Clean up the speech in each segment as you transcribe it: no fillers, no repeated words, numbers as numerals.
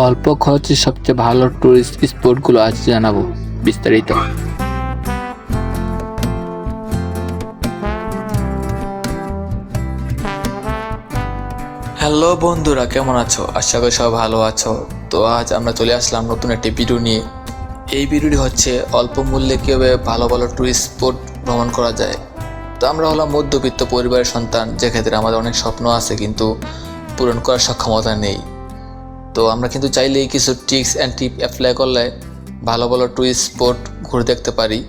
অল্প খরচে সবচেয়ে ভালো টুরিস্ট স্পটগুলো আজ জানাবো বিস্তারিত। হ্যালো বন্ধুরা, কেমন আছো? আশা করি সবাই ভালো আছো। তো আজ আমরা চলে আসলাম নতুন একটি ভিডিও নিয়ে। এই ভিডিওটি হচ্ছে অল্প মূল্যে কীভাবে ভালো ভালো টুরিস্ট স্পট ভ্রমণ করা যায়। তো আমরা হলাম মধ্যবিত্ত পরিবারের সন্তান, যে ক্ষেত্রে আমাদের অনেক স্বপ্ন আছে কিন্তু পূরণ করার সক্ষমতা নেই। তো আমরা কিন্তু চাইলেই কিছু ট্রিক্স অ্যান্ড টিপ অ্যাপ্লাই করলে ভালো ভালো টুরিস্ট স্পট ঘুরে দেখতে পারি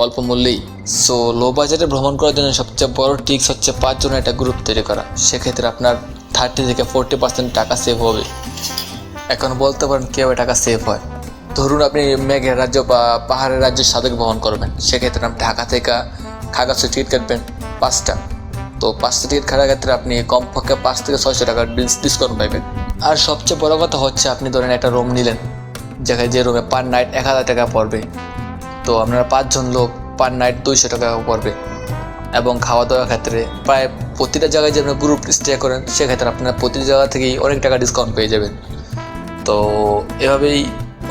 অল্প মূল্যেই। সো লো বাজেটে ভ্রমণ করার জন্য সবচেয়ে বড় ট্রিক্স হচ্ছে 5 জনের একটা গ্রুপ তৈরি করা। সেক্ষেত্রে আপনার 30 থেকে 40% টাকা সেভ হবে। এখন বলতে পারেন কীভাবে টাকা সেভ হয়। ধরুন আপনি মেঘের রাজ্য বা পাহাড়ের রাজ্যের সাধক ভ্রমণ করবেন, সেক্ষেত্রে আপনি ঢাকা থেকে খাগড়াছড়ি টিকিট কাটবেন 5টা। তো 5টা টিকিট কাটার ক্ষেত্রে আপনি কমপক্ষে 5 থেকে 600 টাকার ডিসকাউন্ট পাবেন। আর সবচেয়ে বড় কথা হচ্ছে আপনি ধরেন একটা রুম নিলেন, যেখানে যে রুমে পার নাইট 1000 টাকা পড়বে। তো আপনারা 5 জন লোক, পার নাইট 200 টাকা পড়বে। এবং খাওয়া দাওয়ার ক্ষেত্রে প্রায় প্রতিটা জায়গায় যে আপনি গ্রুপ স্টে করেন, সেক্ষেত্রে আপনারা প্রতিটা জায়গা থেকেই অনেক টাকা ডিসকাউন্ট পেয়ে যাবেন। তো এভাবেই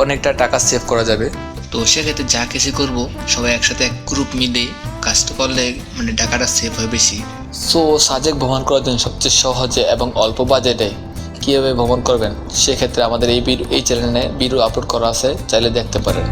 অনেকটা টাকা সেভ করা যাবে। তো সেক্ষেত্রে যা কিছু করবো সবাই একসাথে এক গ্রুপ মিলে কাজটা করলে মানে টাকাটা সেভ হয় বেশি। সো সাজেক ভ্রমণ করার জন্য সবচেয়ে সহজে এবং অল্প বাজেটে কীভাবে ভ্রমণ করবেন, সেক্ষেত্রে আমাদের এই চ্যানেলে ভিডিও আপলোড করা আছে, চাইলে দেখতে পারেন।